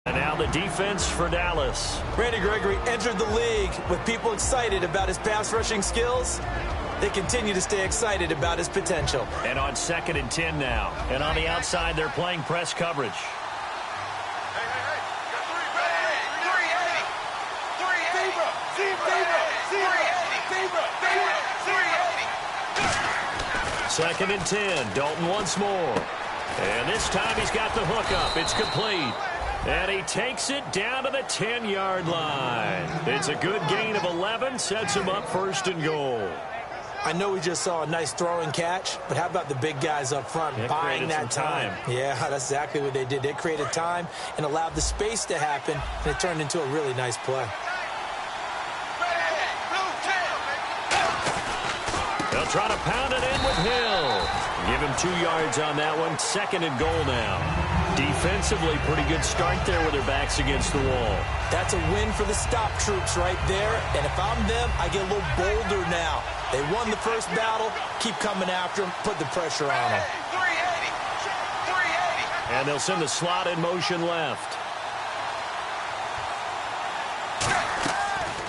And now the defense for Dallas. Randy Gregory entered the league with people excited about his pass rushing skills. They continue to stay excited about his potential. And on 2nd and 10 now. And on the outside, they're playing press coverage. Second and 10. Dalton once more. And this time he's got the hook up. It's complete. And he takes it down to the 10-yard line. It's a good gain of 11. Sets him up 1st and goal. I know we just saw a nice throw and catch, but how about the big guys up front buying that time? Yeah, that's exactly what they did. They created time and allowed the space to happen, and it turned into a really nice play. They'll try to pound it in with Hill. Give him 2 yards on that one. 2nd and goal now. Defensively, pretty good start there with their backs against the wall. That's a win for the stop troops right there. And if I'm them, I get a little bolder now. They won the first battle. Keep coming after them. Put the pressure on them. 380. And they'll send the slot in motion left.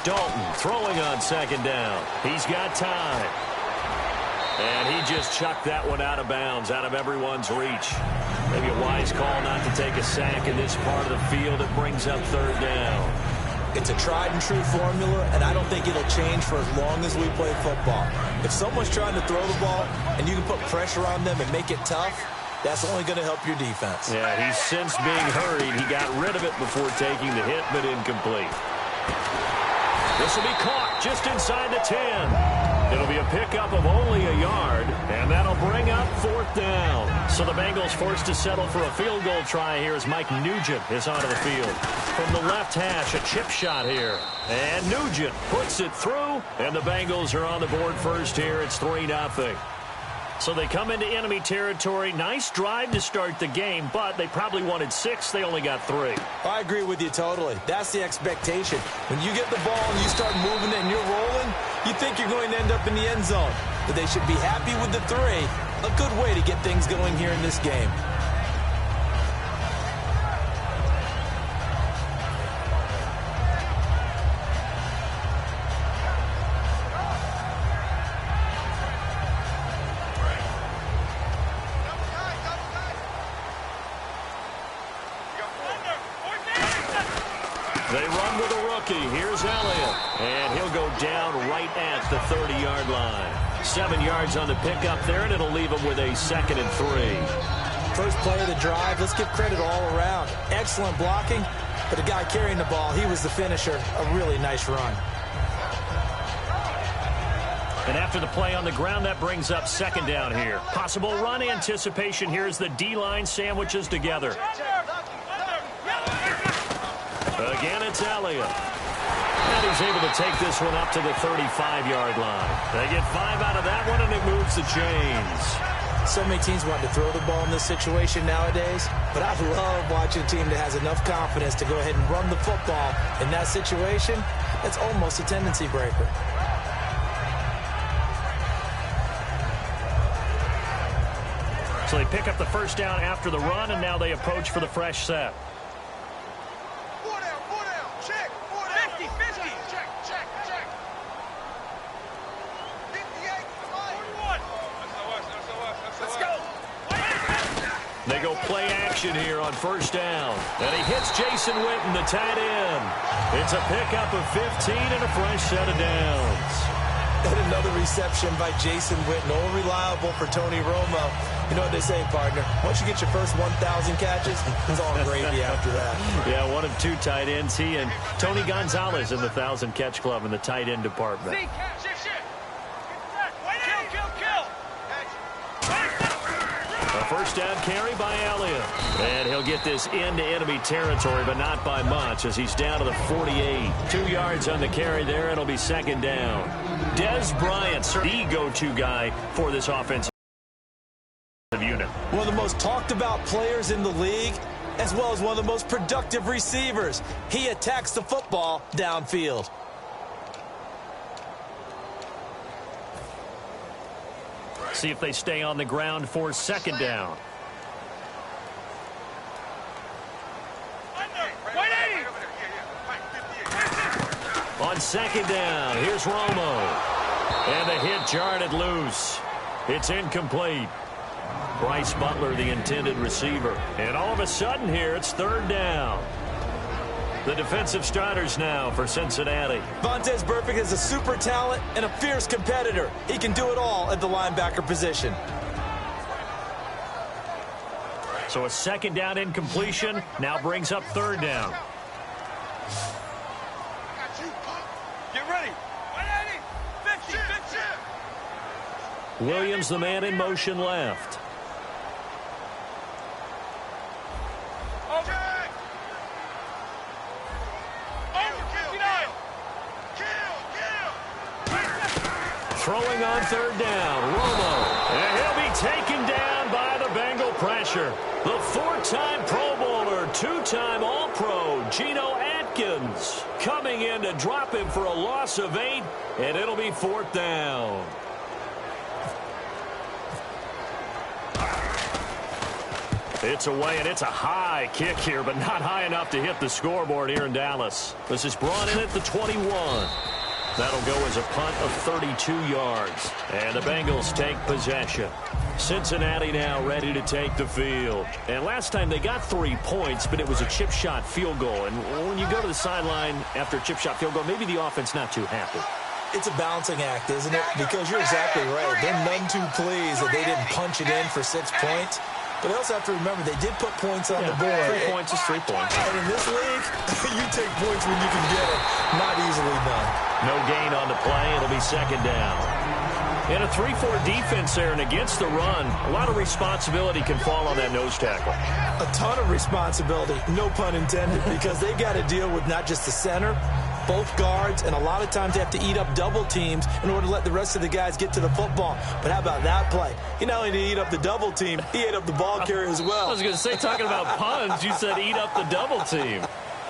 Dalton throwing on 2nd down. He's got time. And he just chucked that one out of bounds, out of everyone's reach. Maybe a wise call not to take a sack in this part of the field. It brings up 3rd down. It's a tried-and-true formula, and I don't think it'll change for as long as we play football. If someone's trying to throw the ball and you can put pressure on them and make it tough, that's only going to help your defense. Yeah, he's since being hurried. He got rid of it before taking the hit, but incomplete. This will be caught just inside the 10. It'll be a pickup of only a yard, and that'll bring up 4th down. So the Bengals forced to settle for a field goal try here as Mike Nugent is onto the field. From the left hash, a chip shot here. And Nugent puts it through, and the Bengals are on the board first here. It's 3-0. So they come into enemy territory. Nice drive to start the game, but they probably wanted 6. They only got 3. I agree with you totally. That's the expectation. When you get the ball and you start moving it and you're rolling, you think you're going to end up in the end zone. But they should be happy with the 3. A good way to get things going here in this game. They run with a rookie. Here's Elliott. And he'll go down right at the 30-yard line. 7 yards on the pickup there, and it'll leave him with a 2nd and 3. First play of the drive. Let's give credit all around. Excellent blocking, but the guy carrying the ball, he was the finisher. A really nice run. And after the play on the ground, that brings up 2nd down here. Possible run anticipation here as the D-line sandwiches together. Again, it's Elliott. And he's able to take this one up to the 35-yard line. They get 5 out of that one, and it moves the chains. So many teams want to throw the ball in this situation nowadays, but I love watching a team that has enough confidence to go ahead and run the football. In that situation, that's almost a tendency breaker. So they pick up the 1st down after the run, and now they approach for the fresh set. They go play action here on 1st down. And he hits Jason Witten, the tight end. It's a pickup of 15 and a fresh set of downs. And another reception by Jason Witten. All reliable for Tony Romo. You know what they say, partner. Once you get your first 1,000 catches, it's all gravy after that. Yeah, one of 2 tight ends. He and Tony Gonzalez in the 1,000-catch club in the tight end department. A 1st down carry by Elliott. And he'll get this into enemy territory, but not by much as he's down to the 48. 2 yards on the carry there. It'll be 2nd down. Dez Bryant, the go-to guy for this offensive unit. One of the most talked about players in the league, as well as one of the most productive receivers. He attacks the football downfield. See if they stay on the ground for 2nd down. on second down. Here's Romo. And the hit jarred it loose. It's incomplete. Bryce Butler, the intended receiver. And all of a sudden here, it's third down. The defensive starters now for Cincinnati. Vontaze Burfict is a super talent and a fierce competitor. He can do it all at the linebacker position. So a second down incompletion now brings up third down. Get ready. 180. 50. Williams, the man in motion left. Throwing on third down, Romo. And he'll be taken down by the Bengal pressure. The four-time Pro Bowler, two-time All-Pro, Geno Atkins, coming in to drop him for a loss of 8, and it'll be fourth down. It's away, and it's a high kick here, but not high enough to hit the scoreboard here in Dallas. This is brought in at the 21. That'll go as a punt of 32 yards. And the Bengals take possession. Cincinnati now ready to take the field. And last time they got 3 points, but it was a chip shot field goal. And when you go to the sideline after a chip shot field goal, maybe the offense not too happy. It's a balancing act, isn't it? Because you're exactly right. They're none too pleased that they didn't punch it in for 6 points. But they also have to remember they did put points on the board. 3 points is 3 points. And in this league, you take points when you can get it. Not easily done. No gain on the play. It'll be second down. In a 3-4 defense there and against the run, a lot of responsibility can fall on that nose tackle. A ton of responsibility, no pun intended, because they got to deal with not just the center, both guards, and a lot of times they have to eat up double teams in order to let the rest of the guys get to the football. But how about that play? He not only did he eat up the double team, he ate up the ball carrier as well. I was going to say, talking about puns, you said eat up the double team.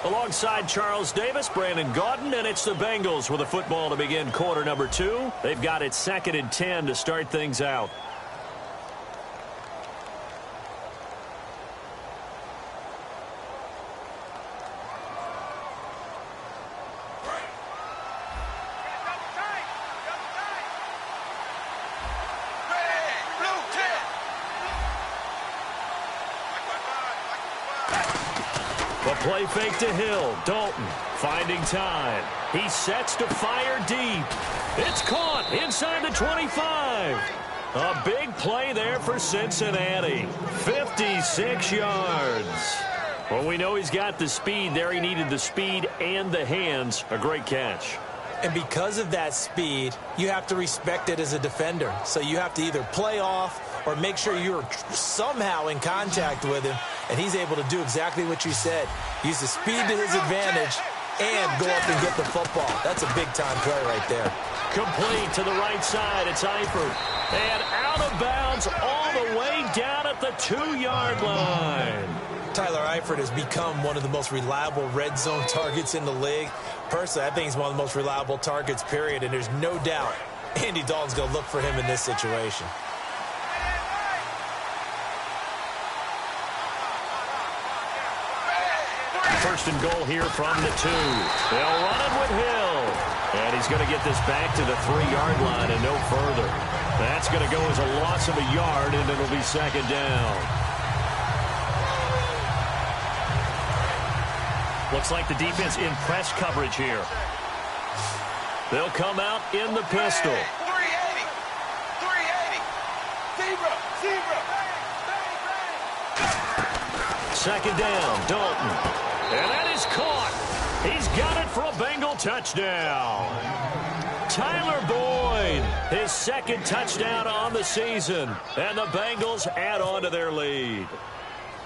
Alongside Charles Davis, Brandon Gaudin, and it's the Bengals with a football to begin quarter number 2. They've got it 2nd and 10 to start things out. Play fake to Hill. Dalton finding time. He sets to fire deep. It's caught inside the 25. A big play there for Cincinnati. 56 yards. Well, we know he's got the speed there. He needed the speed and the hands. A great catch. And because of that speed, you have to respect it as a defender. So you have to either play off or make sure you're somehow in contact with him. And he's able to do exactly what you said. Use the speed to his advantage and go up and get the football. That's a big-time play right there. Complete to the right side. It's Eifert. And out of bounds all the way down at the 2-yard line. Tyler Eifert has become one of the most reliable red zone targets in the league. Personally, I think he's one of the most reliable targets, period. And there's no doubt Andy Dalton's going to look for him in this situation. First and goal here from the 2. They'll run it with Hill. And he's going to get this back to the 3-yard line and no further. That's going to go as a loss of a yard, and it'll be second down. Looks like the defense in press coverage here. They'll come out in the pistol. 380. Zebra. Second down, Dalton. And that is caught. He's got it for a Bengal touchdown. Tyler Boyd, his 2nd touchdown on the season. And the Bengals add on to their lead.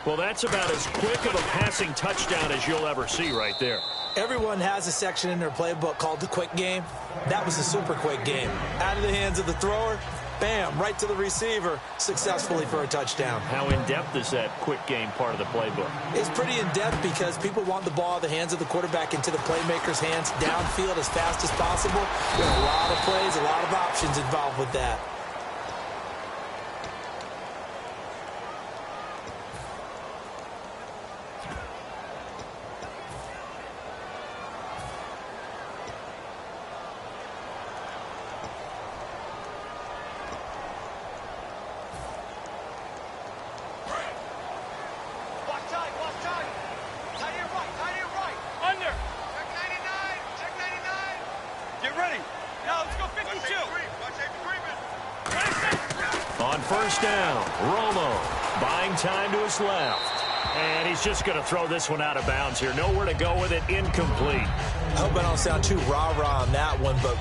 Well, that's about as quick of a passing touchdown as you'll ever see right there. Everyone has a section in their playbook called the quick game. That was a super quick game. Out of the hands of the thrower, bam, right to the receiver, successfully for a touchdown. How in-depth is that quick game part of the playbook? It's pretty in-depth because people want the ball out of the hands of the quarterback into the playmaker's hands downfield as fast as possible. There are a lot of plays, a lot of options involved with that. On first down, Romo buying time to his left. And he's just going to throw this one out of bounds here. Nowhere to go with it. Incomplete. I hope I don't sound too rah-rah on that one, but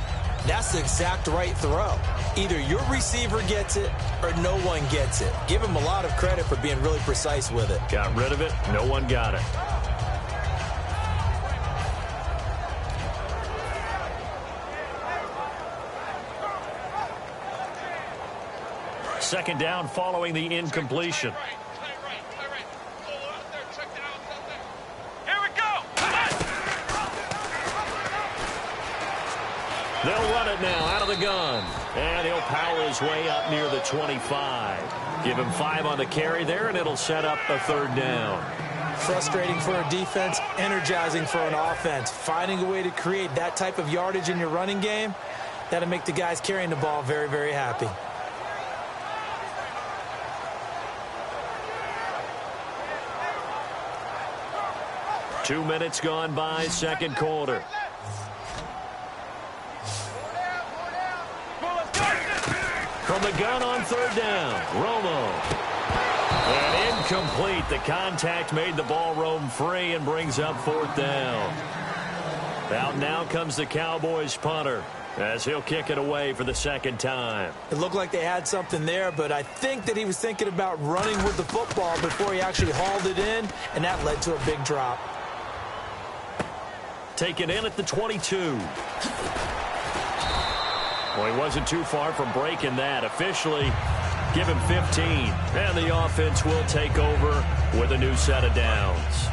that's the exact right throw. Either your receiver gets it or no one gets it. Give him a lot of credit for being really precise with it. Got rid of it. No one got it. Second down following the incompletion. They'll run it now out of the gun. And he'll power his way up near the 25. Give him 5 on the carry there, and it'll set up a third down. Frustrating for a defense, energizing for an offense. Finding a way to create that type of yardage in your running game, that'll make the guys carrying the ball very, very happy. Two minutes gone by, second quarter. From the gun on third down, Romo. And incomplete. The contact made the ball roam free and brings up fourth down. Out now comes the Cowboys punter as he'll kick it away for the second time. It looked like they had something there, but I think that he was thinking about running with the football before he actually hauled it in, and that led to a big drop. Taken in at the 22. Well, he wasn't too far from breaking that. Officially, give him 15. And the offense will take over with a new set of downs.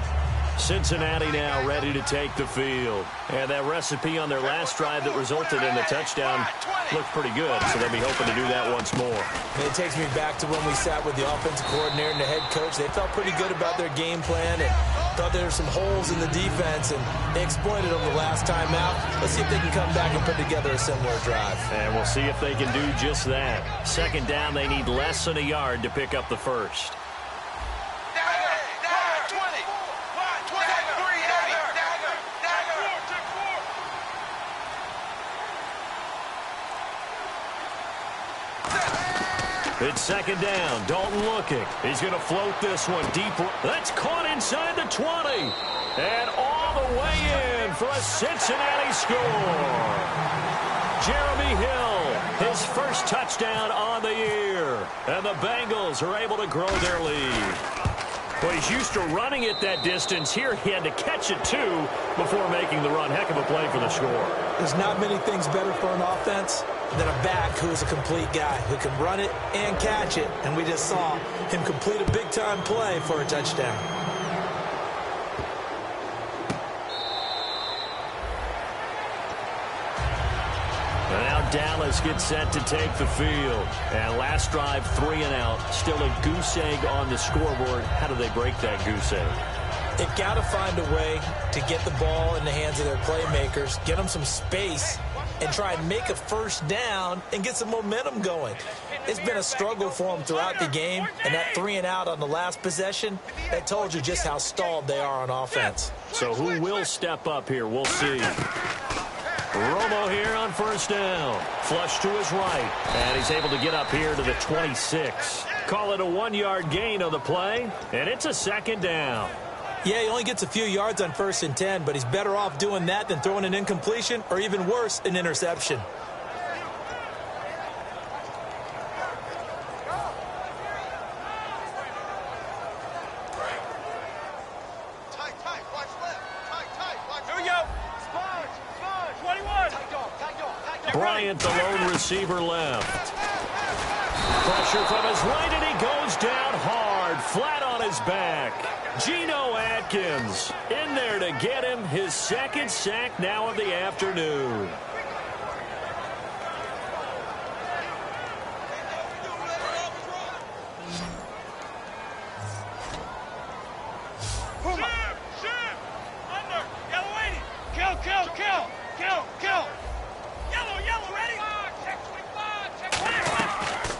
Cincinnati now ready to take the field. And that recipe on their last drive that resulted in a touchdown looked pretty good, so they'll be hoping to do that once more. It takes me back to when we sat with the offensive coordinator and the head coach. They felt pretty good about their game plan and thought there were some holes in the defense, and they exploited them the last time out. Let's see if they can come back and put together a similar drive. And we'll see if they can do just that. Second down, they need less than a yard to pick up the first. It's second down. Dalton looking. He's going to float this one deep. That's caught inside the 20. And all the way in for a Cincinnati score. Jeremy Hill, his first touchdown on the year. And the Bengals are able to grow their lead. Well, he's used to running it that distance. Here he had to catch it, too, before making the run. Heck of a play for the score. There's not many things better for an offense than a back who is a complete guy who can run it and catch it. And we just saw him complete a big-time play for a touchdown. And now Dallas gets set to take the field. And last drive, 3 and out. Still a goose egg on the scoreboard. How do they break that goose egg? They've got to find a way to get the ball in the hands of their playmakers, get them some space, and try and make a first down and get some momentum going. It's been a struggle for them throughout the game, and that 3 and out on the last possession, that told you just how stalled they are on offense. So who will step up here? We'll see. Romo here on first down. Flush to his right. And he's able to get up here to the 26. Call it a 1-yard gain on the play, and it's a second down. Yeah, he only gets a few yards on 1st and 10, but he's better off doing that than throwing an incompletion or even worse, an interception. Bryant, the lone receiver, left. Pressure from his right, and he goes down hard, flat on his back. Geno Atkins in there to get him his second sack now of the afternoon.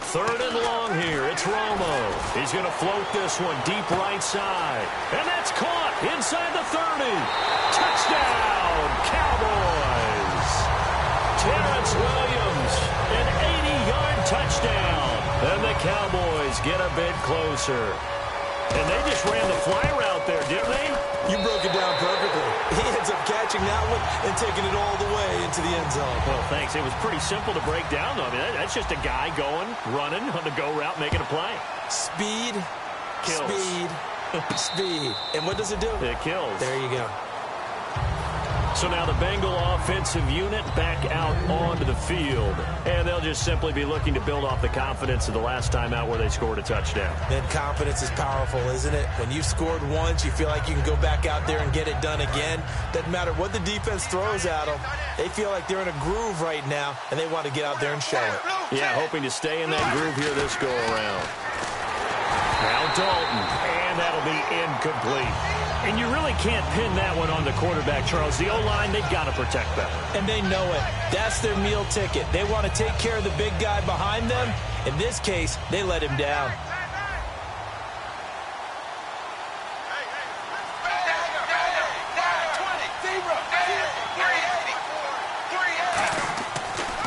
Third and long here. It's Romo. He's going to float this one deep right side. And that's caught inside the 30. Touchdown, Cowboys. Terrence Williams Cowboys get a bit closer. And they just ran the fly route there, didn't they? You broke it down perfectly. He ends up catching that one and taking it all the way into the end zone. Well, thanks. It was pretty simple to break down, though. I mean, that's just a guy going, running on the go route, making a play. Speed, Kills. speed, speed. And what does it do? It kills. There you go. So now the Bengal offensive unit back out onto the field. And they'll just simply be looking to build off the confidence of the last time out where they scored a touchdown. Then confidence is powerful, isn't it? When you've scored once, you feel like you can go back out there and get it done again. Doesn't matter what the defense throws at them. They feel like they're in a groove right now, and they want to get out there and show it. Yeah, hoping to stay in that groove here this go-around. Now Dalton, and that'll be incomplete. And you really can't pin that one on the quarterback, Charles. The O-line, they've got to protect that. And they know it. That's their meal ticket. They want to take care of the big guy behind them. In this case, they let him down.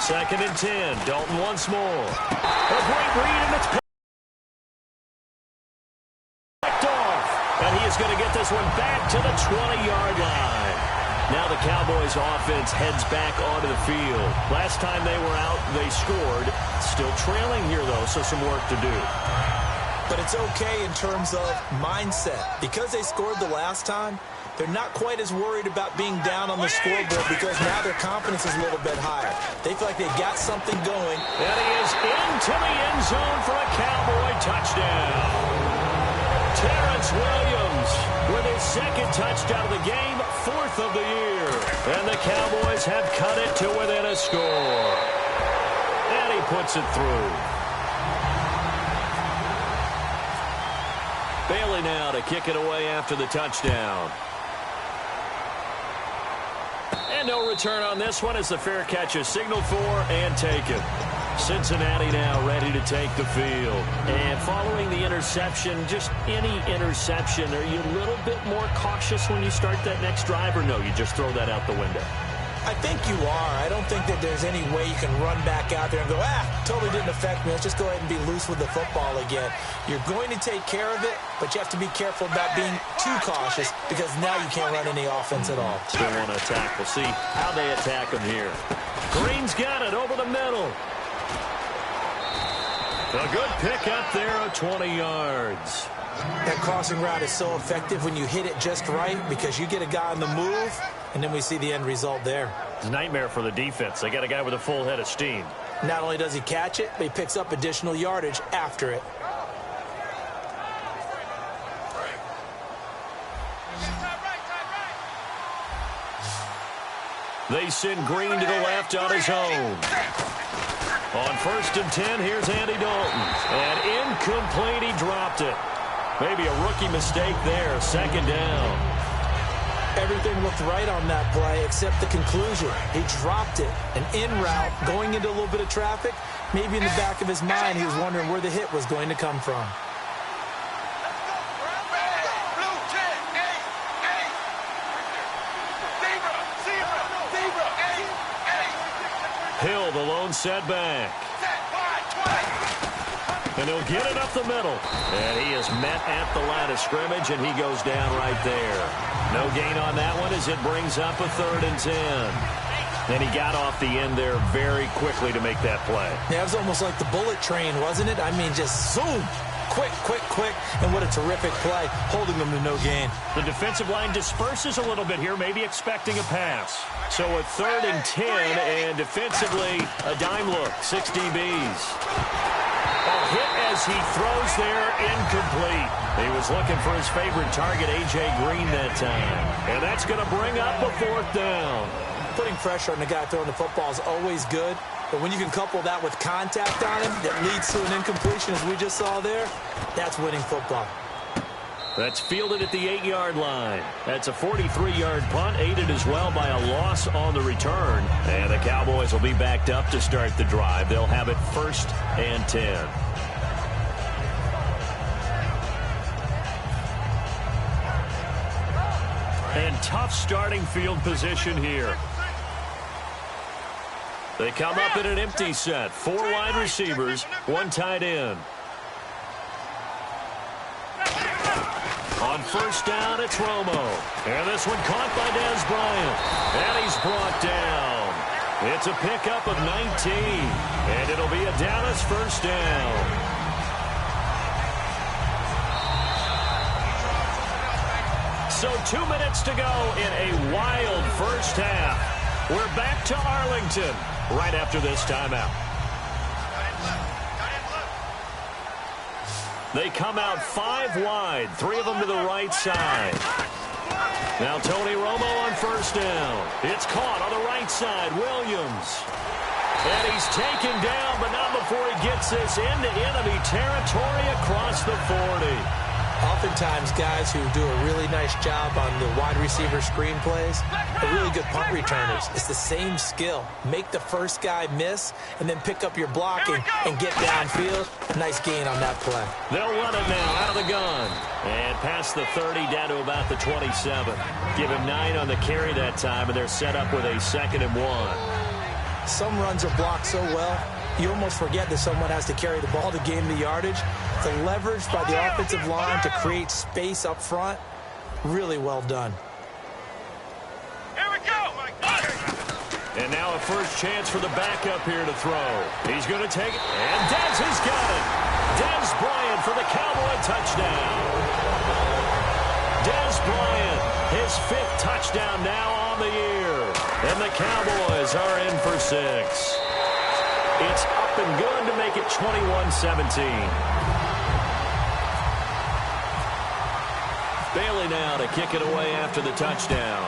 Second and 10. Dalton once more. A great read, and it's picked off. And he is going to get this one back to the 20-yard line. Now the Cowboys offense heads back onto the field. Last time they were out, they scored. Still trailing here, though, so some work to do. But it's okay in terms of mindset. Because they scored the last time, they're not quite as worried about being down on the scoreboard because now their confidence is a little bit higher. They feel like they got something going. And he is into the end zone for a Cowboy touchdown. Terrence Williams with his second touchdown of the game, fourth of the year. And the Cowboys have cut it to within a score. And he puts it through. Bailey now to kick it away after the touchdown. And no return on this one as the fair catch is signaled for and taken. Cincinnati now ready to take the field. And following the interception, just any interception, are you a little bit more cautious when you start that next drive, or no, you just throw that out the window? I think you are. I don't think that there's any way you can run back out there and go, totally didn't affect me. Let's just go ahead and be loose with the football again. You're going to take care of it, but you have to be careful about being too cautious because now you can't run any offense at all. Still want to attack. We'll see how they attack them here. Green's got it over the middle. A good pick up there of 20 yards. That crossing route is so effective when you hit it just right because you get a guy on the move, and then we see the end result there. It's a nightmare for the defense. They got a guy with a full head of steam. Not only does he catch it, but he picks up additional yardage after it. They send Green to the left on his own. On first and 10, here's Andy Dalton. And incomplete, he dropped it. Maybe a rookie mistake there, second down. Everything looked right on that play except the conclusion. He dropped it. An in route, going into a little bit of traffic. Maybe in the back of his mind, he was wondering where the hit was going to come from. Hill, the lone setback. And he'll get it up the middle. And he is met at the line of scrimmage, and he goes down right there. No gain on that one as it brings up a 3rd and 10. And he got off the end there very quickly to make that play. Yeah, it was almost like the bullet train, wasn't it? I mean, just zoom. Quick, quick, quick. And what a terrific play, holding them to no gain. The defensive line disperses a little bit here, maybe expecting a pass. So a 3rd and 10, and defensively, a dime look, 6 DBs. A hit as he throws there, incomplete. He was looking for his favorite target, A.J. Green, that time. And that's going to bring up a 4th down. Putting pressure on the guy throwing the football is always good, but when you can couple that with contact on him that leads to an incompletion, as we just saw there, that's winning football. That's fielded at the 8-yard line. That's a 43-yard punt, aided as well by a loss on the return. And the Cowboys will be backed up to start the drive. They'll have it 1st and 10. And tough starting field position here. They come up in an empty set. 4 wide receivers, 1 tight end. On first down, it's Romo. And this one caught by Dez Bryant. And he's brought down. It's a pickup of 19. And it'll be a Dallas first down. So 2 minutes to go in a wild first half. We're back to Arlington right after this timeout. They come out 5 wide, 3 of them to the right side. Now Tony Romo on first down. It's caught on the right side, Williams. And he's taken down, but not before he gets this into enemy territory across the 40. Oftentimes, guys who do a really nice job on the wide receiver screenplays are really good punt returners. It's the same skill. Make the first guy miss, and then pick up your blocking and get downfield. Nice gain on that play. They'll run it now out of the gun. And past the 30 down to about the 27. Give him 9 on the carry that time, and they're set up with a 2nd and 1. Some runs are blocked so well, you almost forget that someone has to carry the ball to gain the yardage. The leverage by the offensive line to create space up front, really well done. Here we go. And now a first chance for the backup here to throw. He's going to take it, and Dez has got it. Dez Bryant for the Cowboy touchdown. Dez Bryant, his 5th touchdown now on the year. And the Cowboys are in for 6. It's up and good to make it 21-17. Bailey now to kick it away after the touchdown.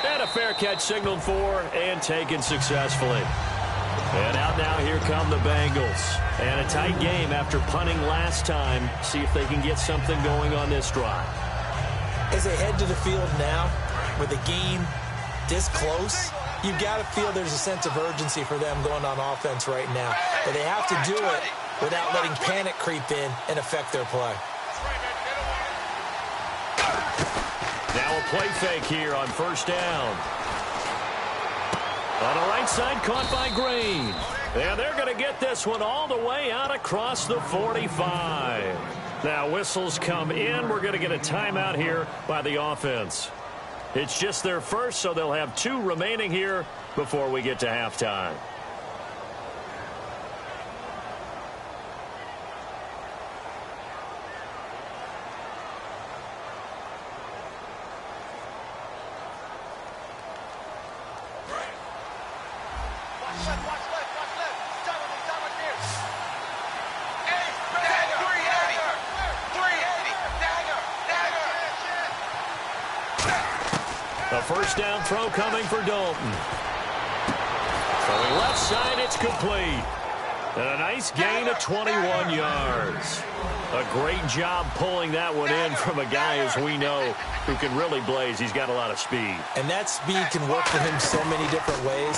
And a fair catch signaled for and taken successfully. And out now, here come the Bengals. And a tight game after punting last time. See if they can get something going on this drive. As they head to the field now, with the game this close, you've got to feel there's a sense of urgency for them going on offense right now. But they have to do it without letting panic creep in and affect their play. Now a play fake here on first down. On the right side, caught by Green. And they're going to get this one all the way out across the 45. Now whistles come in. We're going to get a timeout here by the offense. It's just their first, so they'll have 2 remaining here before we get to halftime. A first down throw coming for Dalton. Throwing left side, it's complete. And a nice gain of 21 yards. A great job pulling that one in from a guy, as we know, who can really blaze. He's got a lot of speed. And that speed can work for him so many different ways.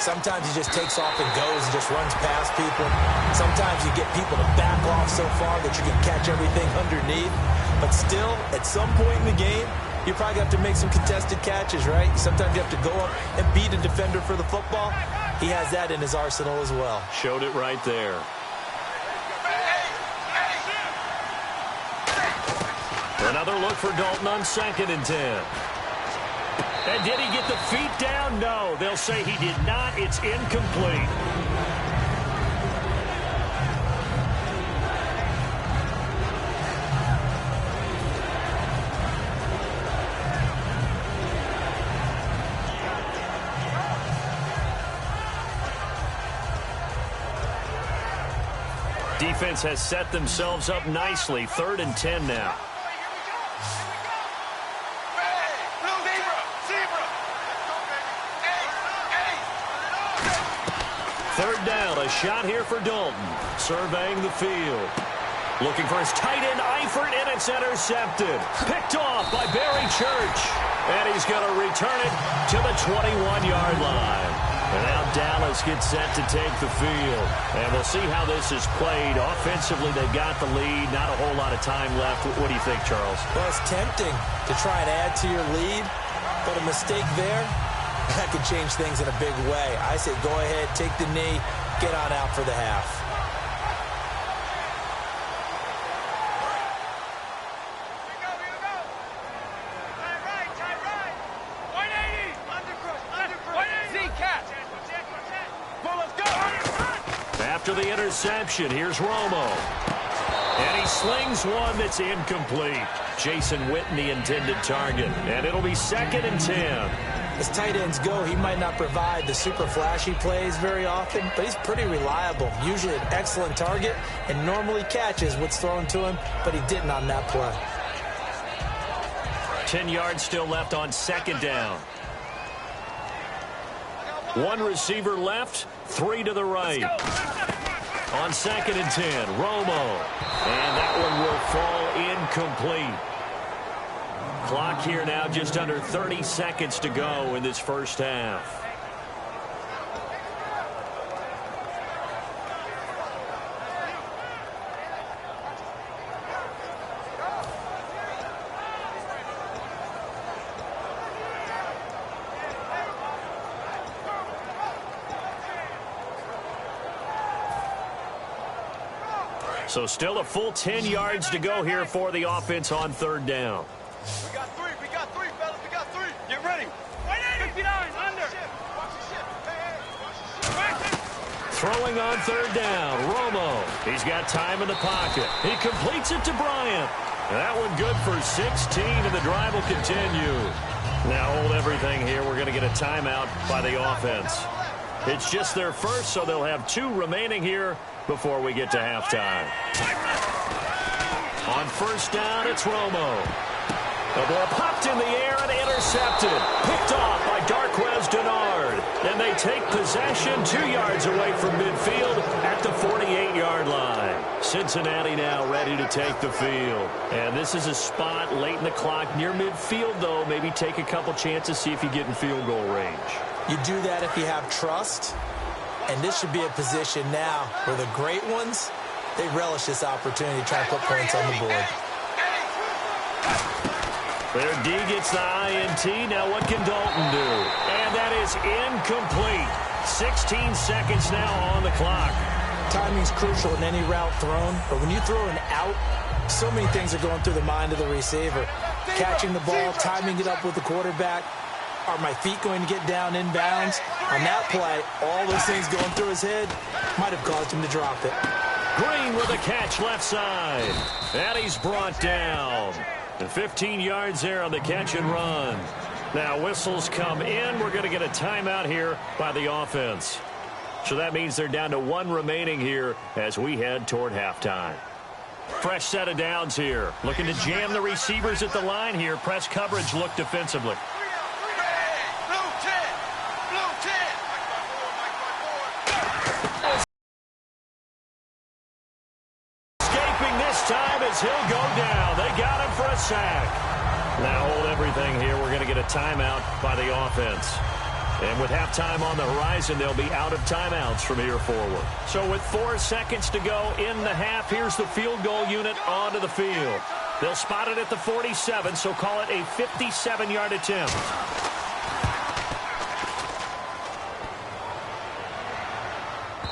Sometimes he just takes off and goes and just runs past people. Sometimes you get people to back off so far that you can catch everything underneath. But still, at some point in the game, you probably have to make some contested catches, right? Sometimes you have to go up and beat a defender for the football. He has that in his arsenal as well. Showed it right there. Another look for Dalton on 2nd and 10. And did he get the feet down? No. They'll say he did not. It's incomplete. Defense has set themselves up nicely. 3rd and 10 now. Third down, a shot here for Dalton. Surveying the field. Looking for his tight end, Eifert, and it's intercepted. Picked off by Barry Church. And he's going to return it to the 21-yard line. And now Dallas gets set to take the field. And we'll see how this is played. Offensively, they've got the lead. Not a whole lot of time left. What do you think, Charles? Well, it's tempting to try and add to your lead. But a mistake there, that could change things in a big way. I say go ahead, take the knee, get on out for the half. after the interception. Here's Romo. And he slings one that's incomplete. Jason Witten, the intended target. And it'll be 2nd and 10. As tight ends go, he might not provide the super flashy plays very often, but he's pretty reliable. Usually an excellent target and normally catches what's thrown to him, but he didn't on that play. 10 yards still left on 2nd down. 1 receiver left, 3 to the right. On 2nd and 10, Romo. And that one will fall incomplete. Clock here now just under 30 seconds to go in this first half. So still a full 10 yards to go here for the offense on 3rd down. We got 3, fellas, we got 3. Get ready. 59, under. Throwing on 3rd down, Romo. He's got time in the pocket. He completes it to Bryant. That one good for 16, and the drive will continue. Now hold everything here. We're going to get a timeout by the offense. It's just their first, so they'll have 2 remaining here before we get to halftime. On 1st down, it's Romo. The ball popped in the air and intercepted. Picked off by Darquez Denard. And they take possession 2 yards away from midfield at the 48-yard line. Cincinnati now ready to take the field. And this is a spot late in the clock near midfield, though. Maybe take a couple chances, see if you get in field goal range. You do that if you have trust. And this should be a position now where the great ones, they relish this opportunity to try and put points on the board. Their D gets the INT. Now what can Dalton do? And that is incomplete. 16 seconds now on the clock. Timing's crucial in any route thrown, but when you throw an out, so many things are going through the mind of the receiver. Catching the ball, timing it up with the quarterback. Are my feet going to get down inbounds? On that play, all those things going through his head might have caused him to drop it. Green with a catch left side. And he's brought down. And 15 yards there on the catch and run. Now whistles come in. We're going to get a timeout here by the offense. So that means they're down to 1 remaining here as we head toward halftime. Fresh set of downs here. Looking to jam the receivers at the line here. Press coverage look defensively. Time as he'll go down. They got him for a sack. Now hold everything here. We're going to get a timeout by the offense. And with halftime on the horizon, they'll be out of timeouts from here forward. So with 4 seconds to go in the half, here's the field goal unit onto the field. They'll spot it at the 47, so call it a 57-yard attempt.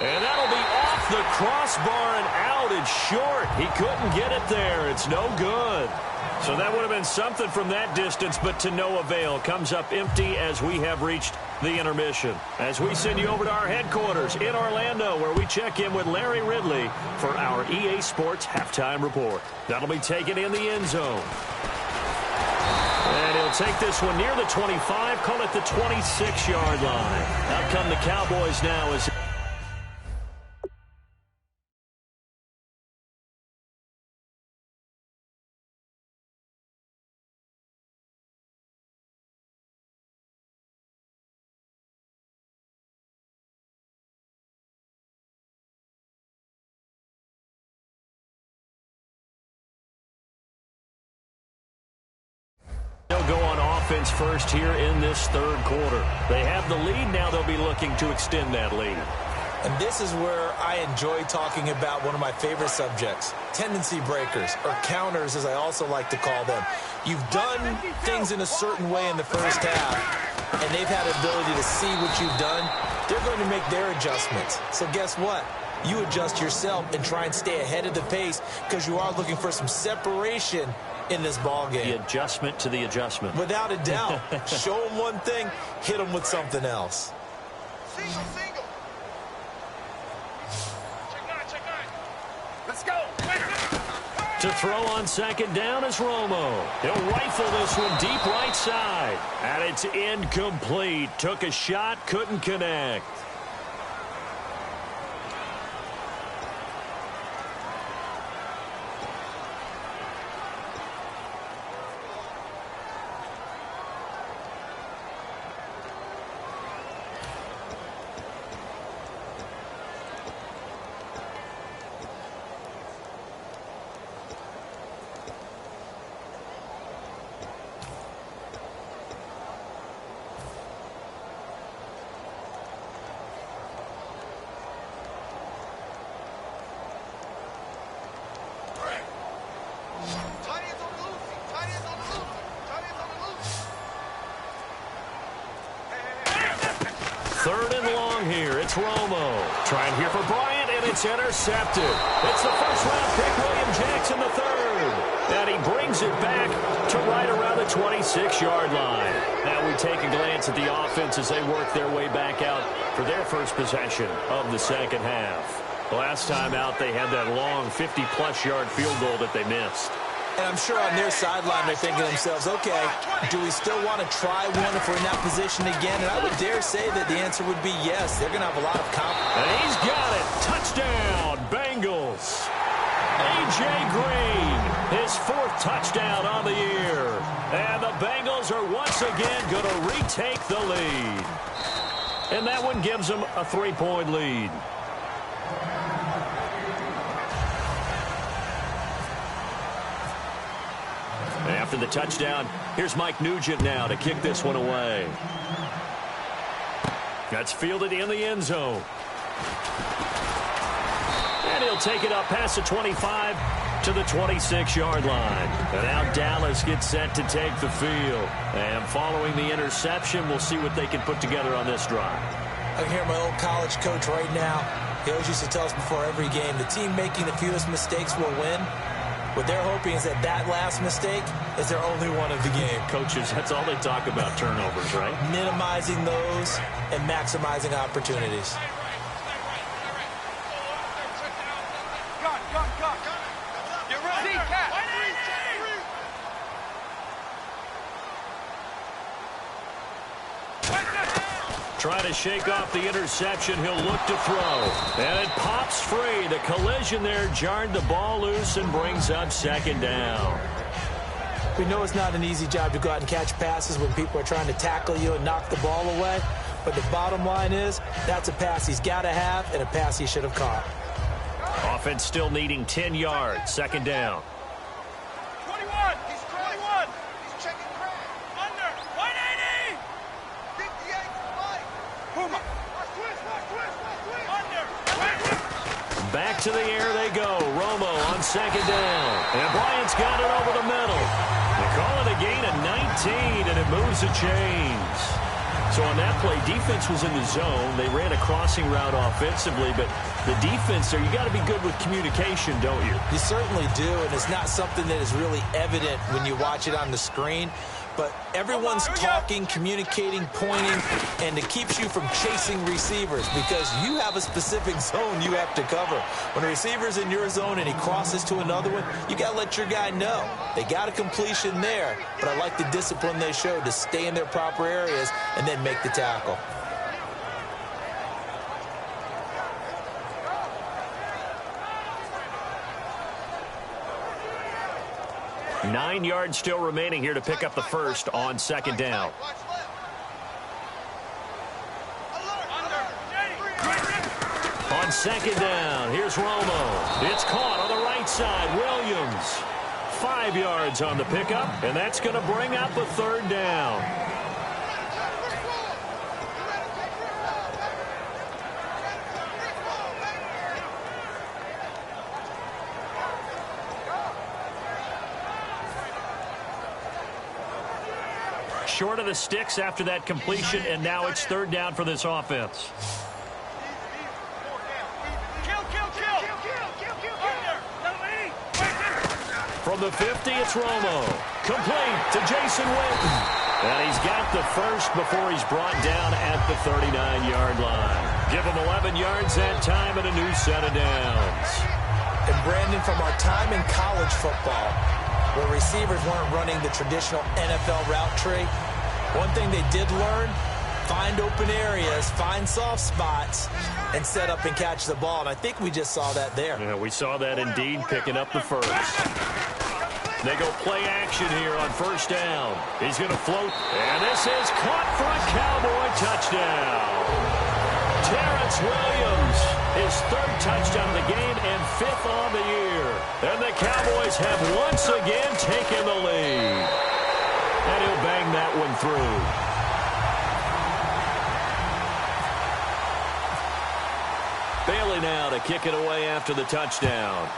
And that'll be off the crossbar and out. It's short. He couldn't get it there. It's no good. So that would have been something from that distance, but to no avail. Comes up empty as we have reached the intermission. As we send you over to our headquarters in Orlando, where we check in with Larry Ridley for our EA Sports Halftime Report. That'll be taken in the end zone. And he'll take this one near the 25, call it the 26-yard line. Out come the Cowboys now as they'll go on offense first here in this 3rd quarter. They have the lead. Now they'll be looking to extend that lead. And this is where I enjoy talking about one of my favorite subjects, tendency breakers, or counters as I also like to call them. You've done things in a certain way in the first half, and they've had the ability to see what you've done. They're going to make their adjustments. So guess what? You adjust yourself and try and stay ahead of the pace because you are looking for some separation in this ball game. The adjustment to the adjustment. Without a doubt. Show them one thing, hit them with something else. Single. To throw on second down is Romo. He'll rifle this one deep right side. And it's incomplete. Took a shot, couldn't connect. Third and long here. It's Romo. Trying here for Bryant, and it's intercepted. It's the first-round pick, William Jackson, the third. And he brings it back to right around the 26-yard line. Now we take a glance at the offense as they work their way back out for their first possession of the second half. Last time out, they had that long 50-plus yard field goal that they missed. And I'm sure on their sideline they're thinking to themselves, okay, do we still want to try one if we're in that position again? And I would dare say that the answer would be yes. They're going to have a lot of confidence. And he's got it. Touchdown, Bengals. A.J. Green, his fourth touchdown on the year. And the Bengals are once again going to retake the lead. And that one gives them a 3-point lead. After the touchdown, here's Mike Nugent now to kick this one away. That's fielded in the end zone. And he'll take it up past the 25 to the 26-yard line. And now Dallas gets set to take the field. And following the interception, we'll see what they can put together on this drive. I can hear my old college coach right now. He always used to tell us before every game, the team making the fewest mistakes will win. What they're hoping is that last mistake is their only one of the game. Coaches, that's all they talk about, turnovers, right? Minimizing those and maximizing opportunities. Get ready. Trying to shake off the interception. He'll look to throw. And it pops free. The collision there jarred the ball loose and brings up second down. We know it's not an easy job to go out and catch passes when people are trying to tackle you and knock the ball away. But the bottom line is, that's a pass he's got to have and a pass he should have caught. Offense still needing 10 yards. Second down. 21. He's 21. He's checking crack. Under. 180. 58. Mike. Puma. Under. Back to the air they go. Romo on second down. And Bryant's got it over the middle. They call it a gain of 19, and it moves the chains. So on that play, defense was in the zone. They ran a crossing route offensively, but the defense there, you got to be good with communication, don't you? You certainly do, and it's not something that is really evident when you watch it on the screen. But everyone's talking, communicating, pointing, and it keeps you from chasing receivers because you have a specific zone you have to cover. When a receiver's in your zone and he crosses to another one, you got to let your guy know. They got a completion there, but I like the discipline they showed to stay in their proper areas and then make the tackle. Nine yards still remaining here to pick up the first on second down. On second down, here's Romo. It's caught on the right side. Williams, 5 yards on the pickup, and that's going to bring up a third down. Short of the sticks after that completion, and now it's third down for this offense. From the 50, it's Romo. Complete to Jason Witten. And he's got the first before he's brought down at the 39-yard line. Give him 11 yards that time and a new set of downs. And Brandon, from our time in college football, where receivers weren't running the traditional NFL route tree, one thing they did learn, find open areas, find soft spots, and set up and catch the ball. And I think we just saw that there. Yeah, we saw that indeed, picking up the first. They go play action here on first down. He's going to float, and this is caught for a Cowboy touchdown. Terrence Williams, his third touchdown of the game and fifth on the year. And the Cowboys have once again taken the lead. And he'll bang that one through. Bailey now to kick it away after the touchdown.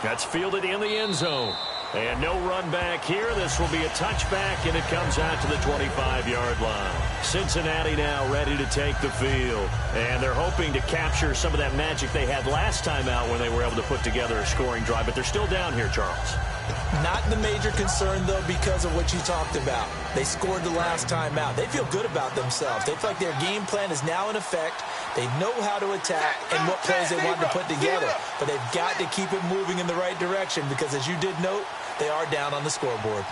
That's fielded in the end zone. And no run back here. This will be a touchback, and it comes out to the 25-yard line. Cincinnati now ready to take the field. And they're hoping to capture some of that magic they had last time out when they were able to put together a scoring drive. But they're still down here, Charles. Not the major concern, though, because of what you talked about. They scored the last time out. They feel good about themselves. They feel like their game plan is now in effect. They know how to attack and what plays they want to put together. But they've got to keep it moving in the right direction because, as you did note, they are down on the scoreboard.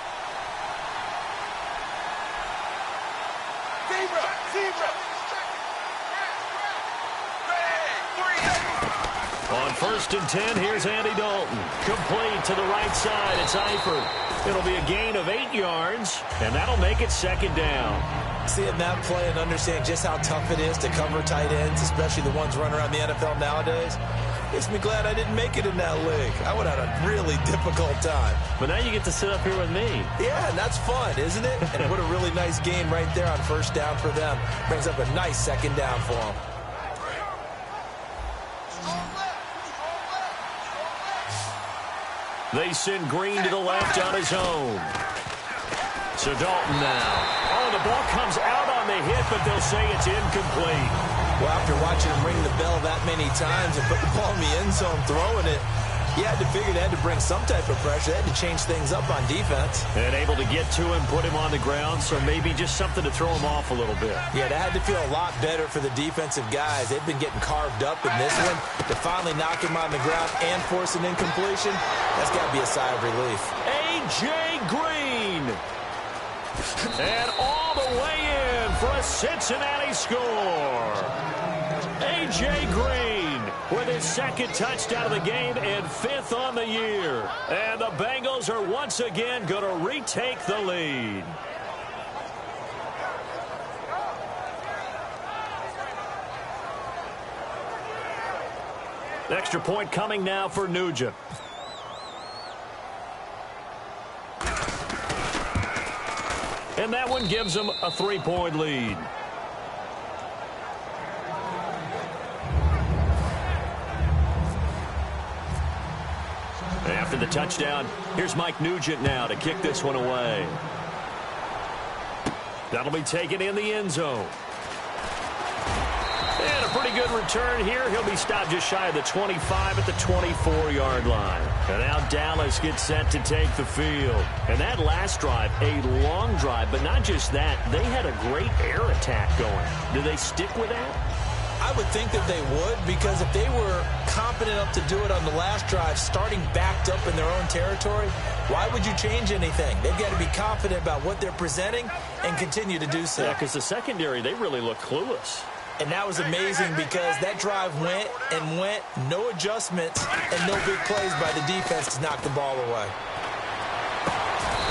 On first and 10, here's Andy Dalton. Complete to the right side. It's Eifert. It'll be a gain of 8 yards, and that'll make it second down. Seeing that play and understanding just how tough it is to cover tight ends, especially the ones running around the NFL nowadays, makes me glad I didn't make it in that league. I would have had a really difficult time. But now you get to sit up here with me. Yeah, and that's fun, isn't it? And what a really nice gain right there on first down for them. Brings up a nice second down for them. They send Green to the left on his own. So Dalton now. Oh, the ball comes out on the hit, but they'll say it's incomplete. Well, after watching him ring the bell that many times and put the ball in the end zone throwing it, you had to figure they had to bring some type of pressure. They had to change things up on defense. And able to get to him, put him on the ground, so maybe just something to throw him off a little bit. Yeah, that had to feel a lot better for the defensive guys. They've been getting carved up in this one. To finally knock him on the ground and force an incompletion, that's got to be a sigh of relief. A.J. Green. And all the way in for a Cincinnati score. A.J. Green with his second touchdown of the game and fifth on the year. And the Bengals are once again going to retake the lead. Extra point coming now for Nugent. And that one gives them a 3-point lead. After the touchdown, here's Mike Nugent now to kick this one away. That'll be taken in the end zone. And a pretty good return here. He'll be stopped just shy of the 25 at the 24-yard line. And now Dallas gets set to take the field. And that last drive, a long drive, but not just that. They had a great air attack going. Do they stick with that? I would think that they would, because if they were competent enough to do it on the last drive, starting backed up in their own territory, why would you change anything? They've got to be confident about what they're presenting and continue to do so. Yeah, because the secondary, they really look clueless. And that was amazing because that drive went and went, no adjustments, and no big plays by the defense to knock the ball away.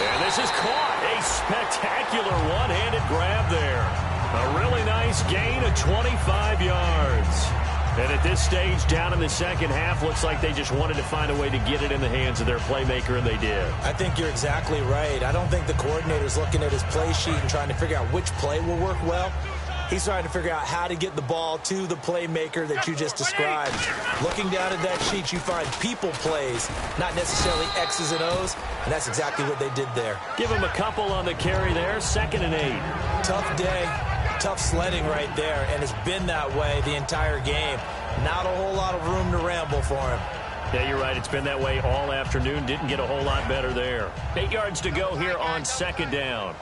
And this is caught. A spectacular one-handed grab there. A really nice gain of 25 yards. And at this stage, down in the second half, looks like they just wanted to find a way to get it in the hands of their playmaker, and they did. I think you're exactly right. I don't think the coordinator's looking at his play sheet and trying to figure out which play will work well. He's trying to figure out how to get the ball to the playmaker that you just described. Looking down at that sheet, you find people plays, not necessarily X's and O's, and that's exactly what they did there. Give him a couple on the carry there, 2nd and 8. Tough day, tough sledding right there, and it's been that way the entire game. Not a whole lot of room to ramble for him. Yeah, you're right. It's been that way all afternoon. Didn't get a whole lot better there. 8 yards to go here on 2nd down.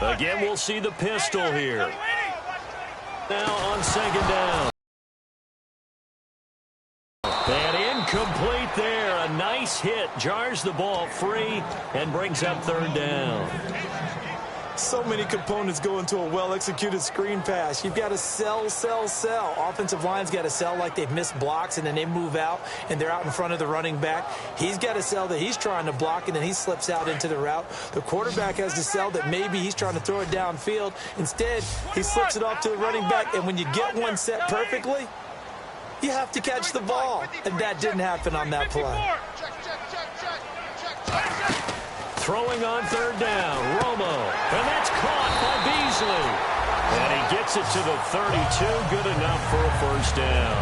Again, we'll see the pistol here. Now on 2nd down. base hit jars the ball free and brings up third down. So many components go into a well-executed screen pass. You've got to sell. Offensive line's got to sell like they've missed blocks, and then they move out, and they're out in front of the running back. He's got to sell that he's trying to block, and then he slips out into the route. The quarterback has to sell that maybe he's trying to throw it downfield. Instead, he slips it off to the running back, and when you get one set perfectly, you have to catch the ball, and that didn't happen on that play. Throwing on third down, Romo, and that's caught by Beasley. And he gets it to the 32, good enough for a first down.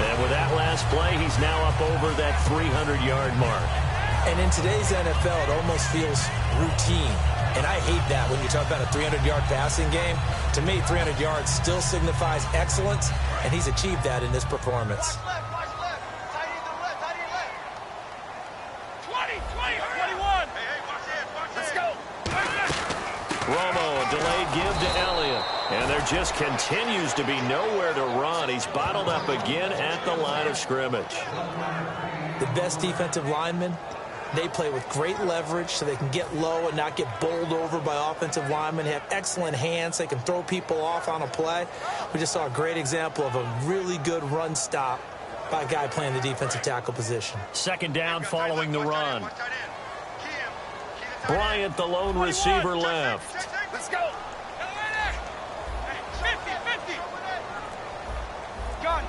And with that last play, he's now up over that 300-yard mark. And in today's NFL, it almost feels routine. And I hate that when you talk about a 300-yard passing game. To me, 300 yards still signifies excellence, and he's achieved that in this performance. Romo, a delayed give to Elliott. And there just continues to be nowhere to run. He's bottled up again at the line of scrimmage. The best defensive linemen, they play with great leverage so they can get low and not get bowled over by offensive linemen. They have excellent hands. They can throw people off on a play. We just saw a great example of a really good run stop by a guy playing the defensive tackle position. Second down following the run. Bryant, the lone receiver, left. Let's go. 50. Gun.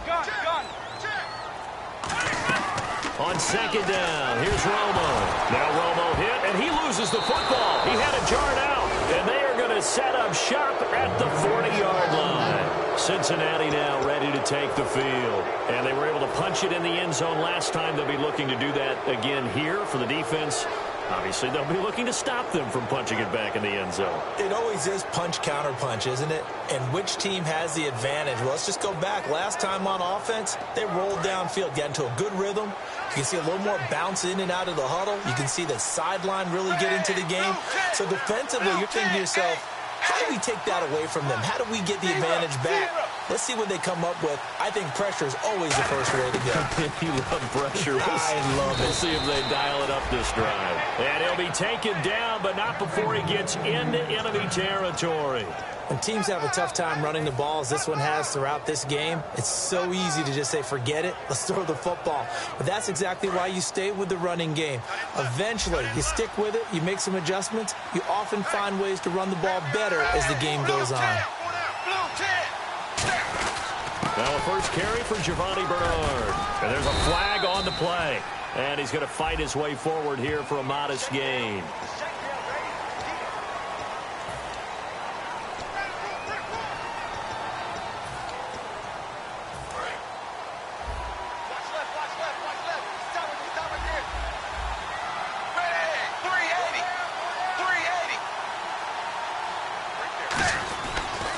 On second down, here's Romo. Now Romo hit, and he loses the football. He had it jarred out, and they are going to set up shop at the 40-yard line. Cincinnati now ready to take the field. And they were able to punch it in the end zone last time. They'll be looking to do that again here for the defense. Obviously, they'll be looking to stop them from punching it back in the end zone. It always is punch-counter-punch, isn't it? And which team has the advantage? Well, let's just go back. Last time on offense, they rolled downfield, got into a good rhythm. You can see a little more bounce in and out of the huddle. You can see the sideline really get into the game. So defensively, you're thinking to yourself, how do we take that away from them? How do we get the advantage back? Let's see what they come up with. I think pressure is always the first way to go. You love pressure. I love it. We'll see if they dial it up this drive. And he'll be taken down, but not before he gets into enemy territory. When teams have a tough time running the ball, as this one has throughout this game, it's so easy to just say, forget it, let's throw the football. But that's exactly why you stay with the running game. Eventually, you stick with it, you make some adjustments, you often find ways to run the ball better as the game goes on. Now a first carry for Giovanni Bernard. And there's a flag on the play. And he's going to fight his way forward here for a modest gain.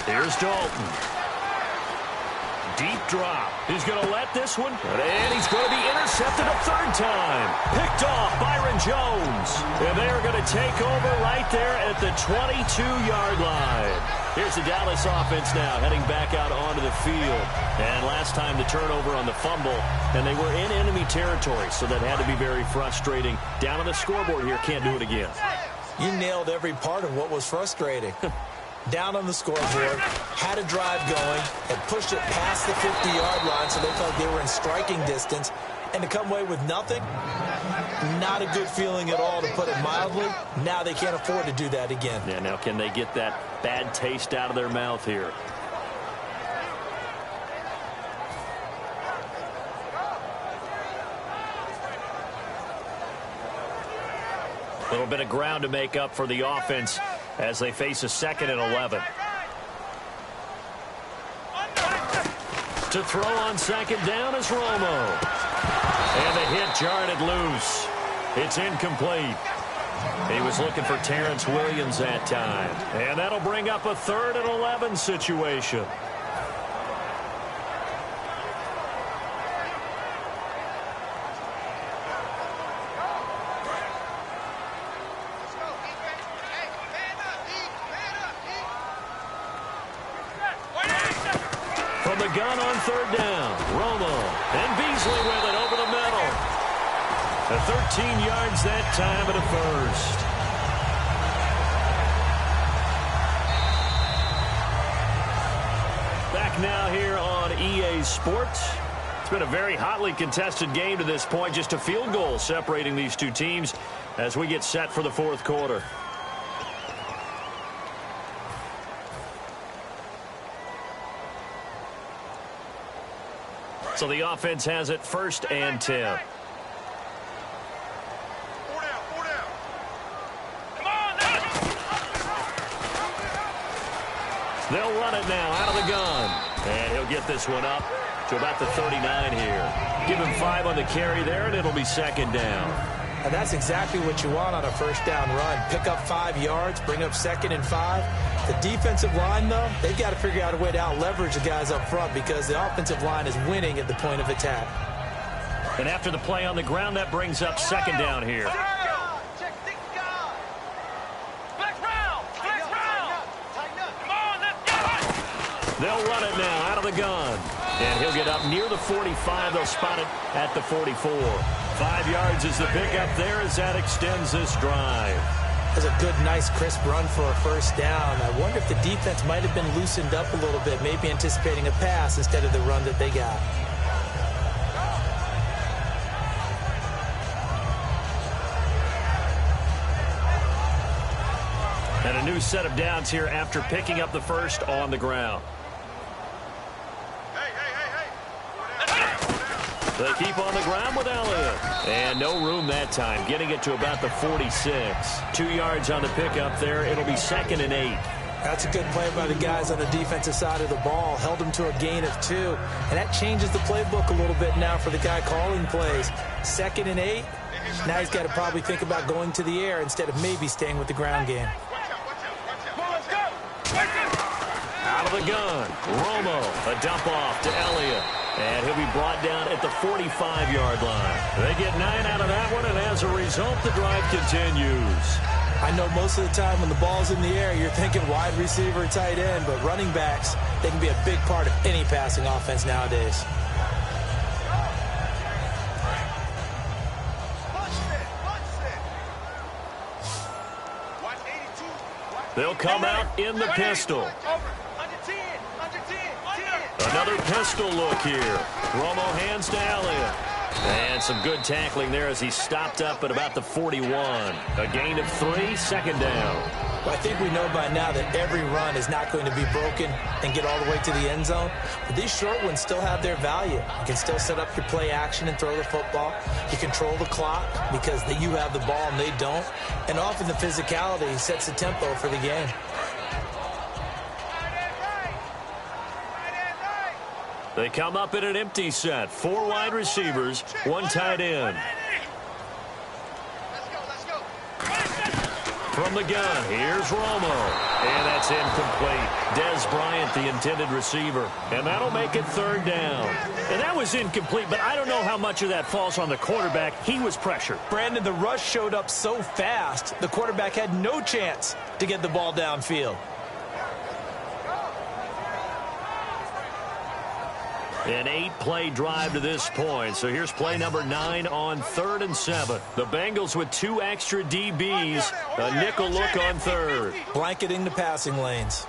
Here's Dalton. Deep drop. He's going to let this one. And he's going to be intercepted a third time. Picked off Byron Jones. And they are going to take over right there at the 22-yard line. Here's the Dallas offense now heading back out onto the field. And last time the turnover on the fumble. And they were in enemy territory, so that had to be very frustrating. Down on the scoreboard here, can't do it again. You nailed every part of what was frustrating. Down on the scoreboard, had a drive going, and pushed it past the 50-yard line so they felt like they were in striking distance. And to come away with nothing, not a good feeling at all, to put it mildly. Now they can't afford to do that again. Yeah, now can they get that bad taste out of their mouth here? A little bit of ground to make up for the offense as they face a 2nd and 11. To throw on second down is Romo. And the hit jarred it loose. It's incomplete. He was looking for Terrence Williams that time. And that'll bring up a 3rd and 11 situation. From the gun on 3rd down, Romo, and Beasley with it over the middle. 13 yards that time and a first. Back now here on EA Sports. It's been a very hotly contested game to this point. Just a field goal separating these two teams as we get set for the fourth quarter. So the offense has it 1st and 10. They'll run it now out of the gun. And he'll get this one up to about the 39 here. Give him 5 on the carry there, and it'll be 2nd down. And that's exactly what you want on a 1st down run. Pick up 5 yards, bring up 2nd and 5. The defensive line, though, they've got to figure out a way to out-leverage the guys up front because the offensive line is winning at the point of attack. And after the play on the ground, that brings up 2nd down here. They'll run it now out of the gun. And he'll get up near the 45. They'll spot it at the 44. 5 yards is the pickup there as that extends this drive. That's a good, nice, crisp run for a 1st down. I wonder if the defense might have been loosened up a little bit, maybe anticipating a pass instead of the run that they got. And a new set of downs here after picking up the 1st on the ground. They keep on the ground with Elliott. And no room that time, getting it to about the 46. 2 yards on the pickup there. It'll be 2nd and 8. That's a good play by the guys on the defensive side of the ball. Held them to a gain of 2. And that changes the playbook a little bit now for the guy calling plays. 2nd and 8. Now he's got to probably think about going to the air instead of maybe staying with the ground game. Out of the gun. Romo, a dump off to Elliott. And he'll be brought down at the 45-yard line. They get 9 out of that one, and as a result, the drive continues. I know most of the time when the ball's in the air, you're thinking wide receiver, tight end, but running backs, they can be a big part of any passing offense nowadays. They'll come out in the pistol. Another pistol look here. Romo hands to Elliott. And some good tackling there as he stopped up at about the 41. A gain of 3, 2nd down. Well, I think we know by now that every run is not going to be broken and get all the way to the end zone. But these short ones still have their value. You can still set up your play action and throw the football. You control the clock because you have the ball and they don't. And often the physicality sets the tempo for the game. They come up in an empty set. 4 wide receivers, 1 tight end. From the gun, here's Romo. And that's incomplete. Dez Bryant, the intended receiver. And that'll make it 3rd down. And that was incomplete, but I don't know how much of that falls on the quarterback. He was pressured. Brandon, the rush showed up so fast, the quarterback had no chance to get the ball downfield. An 8-play drive to this point. So here's play number 9 on 3rd and 7. The Bengals with 2 extra DBs. A nickel look on 3rd. Blanketing the passing lanes.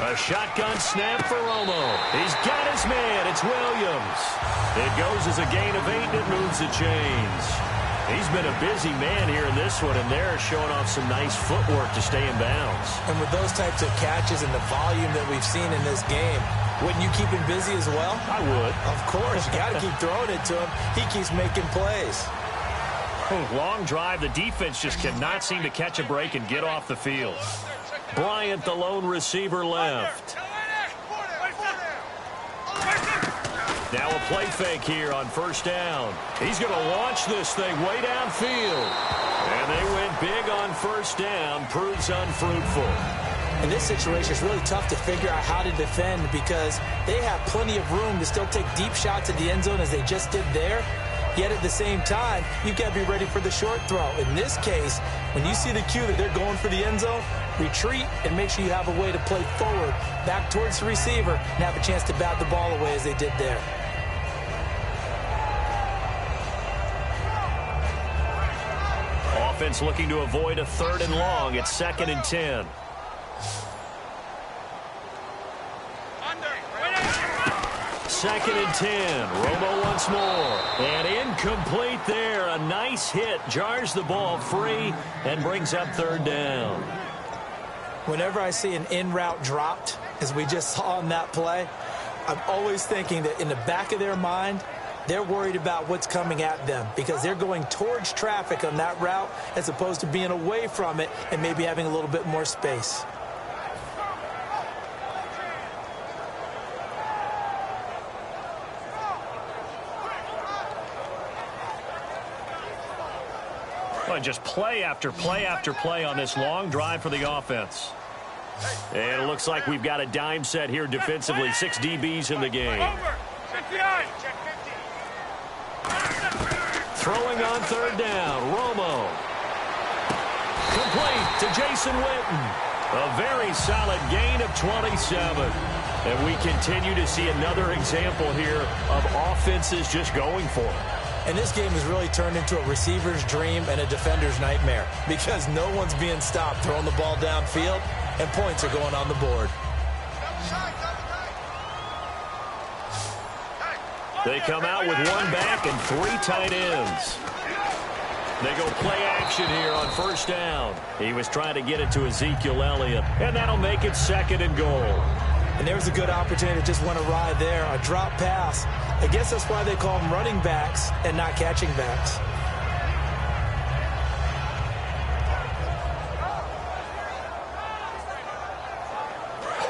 A shotgun snap for Romo. He's got his man. It's Williams. It goes as a gain of 8 and it moves the chains. He's been a busy man here in this one, and they're showing off some nice footwork to stay in bounds. And with those types of catches and the volume that we've seen in this game, wouldn't you keep him busy as well? I would. Of course. You got to keep throwing it to him. He keeps making plays. Long drive. The defense just cannot seem to catch a break and get off the field. Bryant, the lone receiver, left. Now a play fake here on 1st down. He's going to launch this thing way downfield. And they went big on 1st down. Proves unfruitful. In this situation, it's really tough to figure out how to defend because they have plenty of room to still take deep shots at the end zone as they just did there. Yet at the same time, you've got to be ready for the short throw. In this case, when you see the cue that they're going for the end zone, retreat and make sure you have a way to play forward, back towards the receiver, and have a chance to bat the ball away as they did there. offense looking to avoid a 3rd and long. It's 2nd and 10. Second and 10. Romo once more. And incomplete there. A nice hit. Jars the ball free and brings up 3rd down. Whenever I see an in-route dropped, as we just saw on that play, I'm always thinking that in the back of their mind, they're worried about what's coming at them because they're going towards traffic on that route as opposed to being away from it and maybe having a little bit more space. Well, just play after play after play on this long drive for the offense. And it looks like we've got a dime set here defensively. 6 DBs in the game. Throwing on 3rd down. Romo. Complete to Jason Witten. A very solid gain of 27. And we continue to see another example here of offenses just going for it. And this game has really turned into a receiver's dream and a defender's nightmare because no one's being stopped throwing the ball downfield, and points are going on the board. They come out with 1 back and 3 tight ends. They go play action here on 1st down. He was trying to get it to Ezekiel Elliott, and that'll make it 2nd and goal. And there was a good opportunity to just went a ride there, a drop pass. I guess that's why they call them running backs and not catching backs.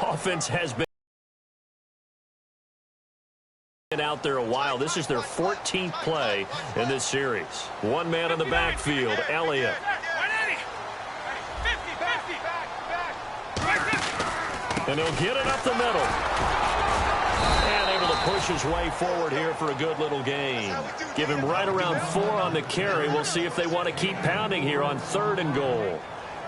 Offense has been out there a while. This is their 14th play in this series. 1 man in the backfield, Elliott. And he'll get it up the middle. And able to push his way forward here for a good little gain. Give him right around 4 on the carry. We'll see if they want to keep pounding here on 3rd and goal.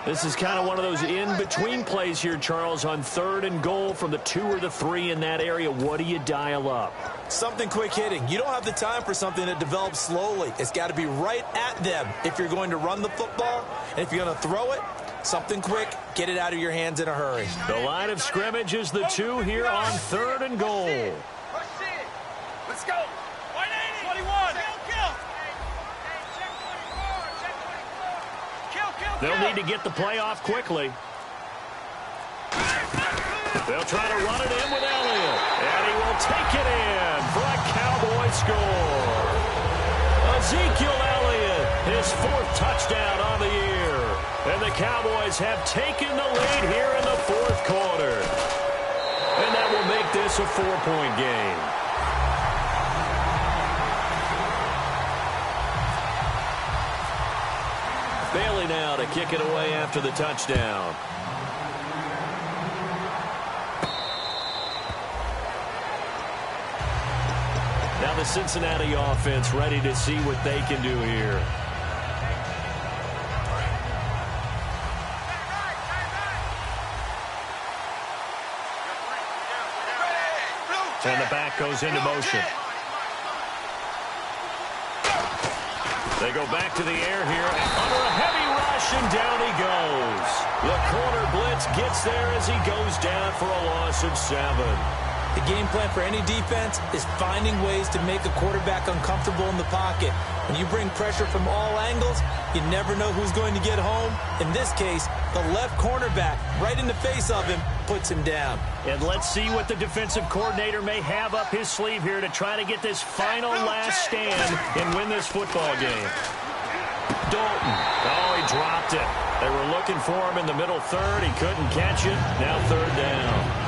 This is kind of one of those in-between plays here, Charles, on 3rd and goal from the 2 or the 3 in that area. What do you dial up? Something quick hitting. You don't have the time for something that develops slowly. It's got to be right at them if you're going to run the football. And if you're going to throw it, something quick, get it out of your hands in a hurry. The line of scrimmage is the 2 here on 3rd and goal. Let's go. 21. They'll need to get the play off quickly. They'll try to run it in with Elliott. And he will take it in for a Cowboy score. Ezekiel Elliott, his 4th touchdown on the year. And the Cowboys have taken the lead here in the 4th quarter. And that will make this a 4-point game. Bailey now to kick it away after the touchdown. Now the Cincinnati offense ready to see what they can do here. And the back goes into motion. They go back to the air here under a heavy rush, and down he goes. The corner blitz gets there as he goes down for a loss of 7. The game plan for any defense is finding ways to make a quarterback uncomfortable in the pocket. When you bring pressure from all angles, you never know who's going to get home. In this case, the left cornerback, right in the face of him, puts him down. And let's see what the defensive coordinator may have up his sleeve here to try to get this final last stand and win this football game. Dalton. Oh, he dropped it. They were looking for him in the middle 3rd. He couldn't catch it. Now 3rd down.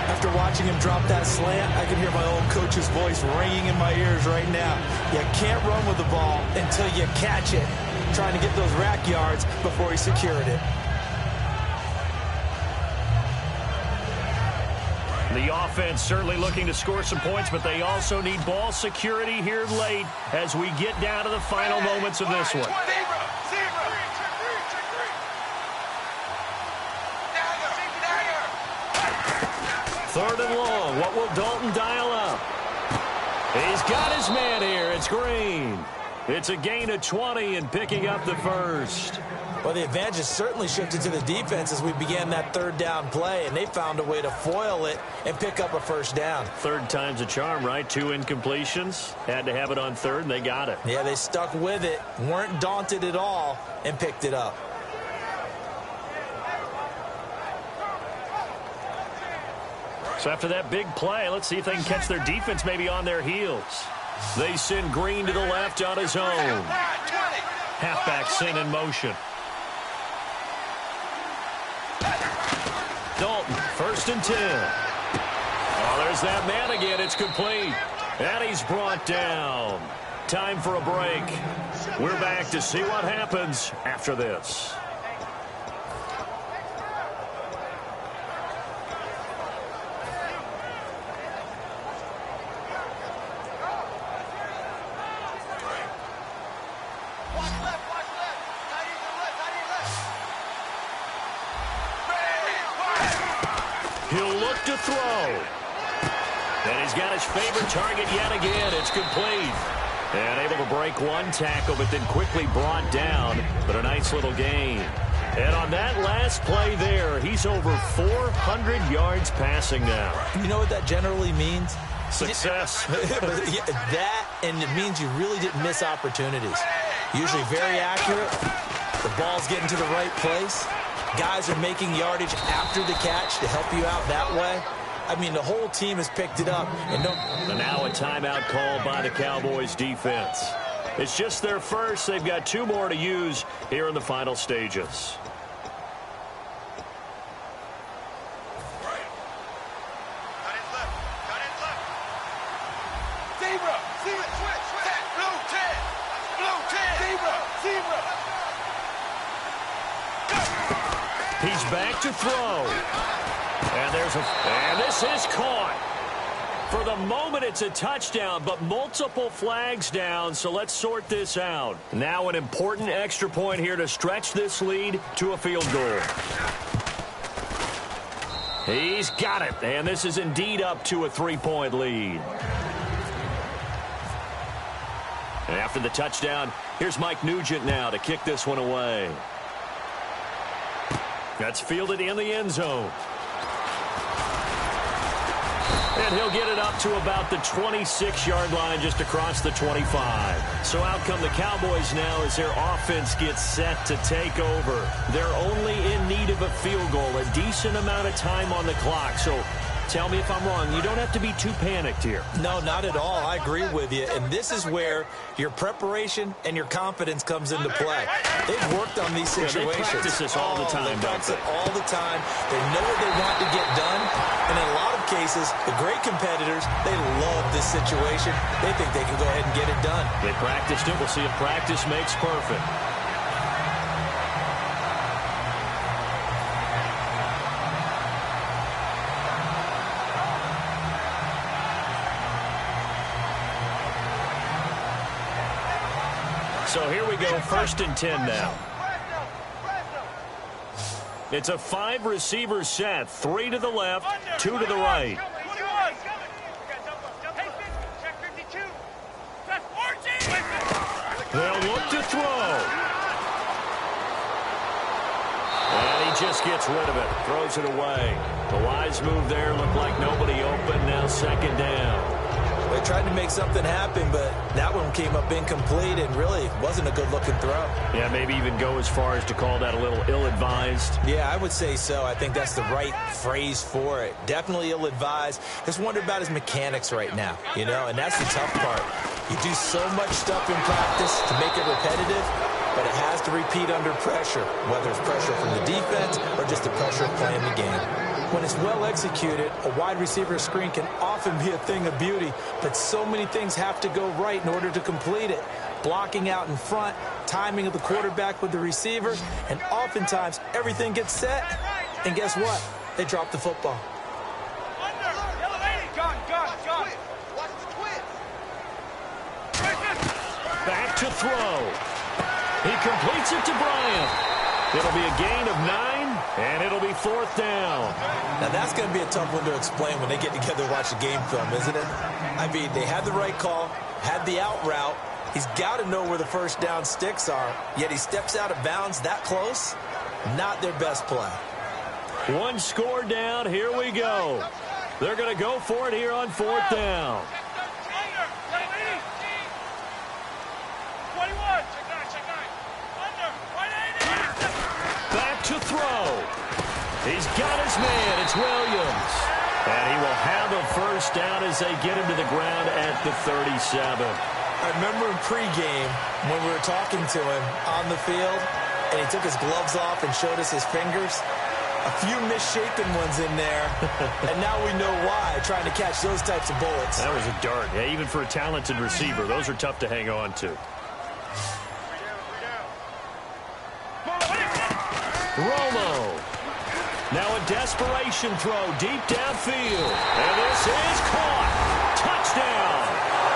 After watching him drop that slant, I can hear my old coach's voice ringing in my ears right now. You can't run with the ball until you catch it. Trying to get those rack yards before he secured it. The offense certainly looking to score some points, but they also need ball security here late as we get down to the final moments of this one. 3rd and long. What will Dalton dial up? He's got his man here. It's Green. It's a gain of 20 and picking up the first. Well, the advantage has certainly shifted to the defense as we began that third down play, and they found a way to foil it and pick up a first down. Third time's a charm, right? 2 incompletions. Had to have it on third, and they got it. Yeah, they stuck with it, weren't daunted at all, and picked it up. So after that big play, let's see if they can catch their defense maybe on their heels. They send Green to the left on his own. Halfback sent in motion. Dalton, 1st and 10. Oh, there's that man again. It's complete. And he's brought down. Time for a break. We're back to see what happens after this. He'll look to throw. And he's got his favorite target yet again. It's complete. And able to break one tackle, but then quickly brought down. But a nice little gain. And on that last play there, he's over 400 yards passing now. You know what that generally means? Success. Yeah, that, and it means you really didn't miss opportunities. Usually very accurate. The ball's getting to the right place. Guys are making yardage after the catch to help you out that way. I mean, the whole team has picked it up. And now a timeout called by the Cowboys defense. It's just their first. They've got 2 more to use here in the final stages. He's back to throw. And this is caught. For the moment, it's a touchdown, but multiple flags down, so let's sort this out. Now an important extra point here to stretch this lead to a field goal. He's got it, and this is indeed up to a 3-point lead. And after the touchdown, here's Mike Nugent now to kick this one away. That's fielded in the end zone. And he'll get it up to about the 26-yard line, just across the 25. So out come the Cowboys now as their offense gets set to take over. They're only in need of a field goal, a decent amount of time on the clock. So tell me if I'm wrong. You don't have to be too panicked here. No, not at all. I agree with you. And this is where your preparation and your confidence comes into play. They've worked on these situations. Yeah, they practice this all the time, they practice it all the time. They know what they want to get done. And in a lot of cases, the great competitors, they love this situation. They think they can go ahead and get it done. They practiced it. We'll see if practice makes perfect. So here we go, 1st and 10 now. It's a 5-receiver set, 3 to the left, 2 to the right. They'll look to throw. And he just gets rid of it, throws it away. The wise move there, looked like nobody open, now 2nd down. They tried to make something happen, but that one came up incomplete and really wasn't a good-looking throw. Yeah, maybe even go as far as to call that a little ill-advised. Yeah, I would say so. I think that's the right phrase for it. Definitely ill-advised. Just wonder about his mechanics right now, you know, and that's the tough part. You do so much stuff in practice to make it repetitive, but it has to repeat under pressure, whether it's pressure from the defense or just the pressure of playing the game. When it's well executed, a wide receiver screen can often be a thing of beauty, but so many things have to go right in order to complete it. Blocking out in front, timing of the quarterback with the receiver, and oftentimes everything gets set, and guess what? They drop the football. Back to throw. He completes it to Bryant. It'll be a gain of 9, and it'll be 4th down. Now, that's going to be a tough one to explain when they get together and watch the game film, isn't it? I mean, they had the right call, had the out route, He's got to know where the first down sticks are, yet he steps out of bounds that close. Not their best play. One score down. Here we go. They're going to go for it here on fourth down. Back to throw. He's got his man. It's Williams. And he will have a first down as they get him to the ground at the 37. I remember in pregame when we were talking to him on the field, and he took his gloves off and showed us his fingers. A few misshapen ones in there, and now we know why, trying to catch those types of bullets. That was a dart. Yeah, even for a talented receiver, those are tough to hang on to. Romo. Now a desperation throw deep downfield. And this is caught. Touchdown.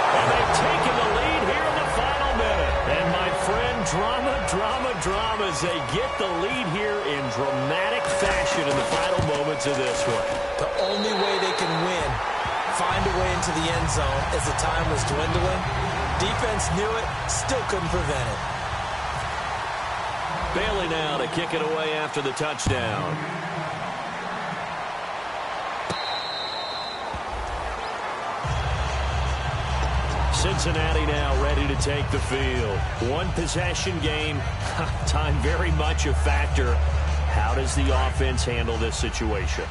And they've taken the lead here in the final minute. And my friend, drama as they get the lead here in dramatic fashion in the final moments of this one. The only way they can win, find a way into the end zone as the time was dwindling. Defense knew it, still couldn't prevent it. Bailey now to kick it away after the touchdown. Cincinnati now ready to take the field. One possession game. Time very much a factor. How does the offense handle this situation?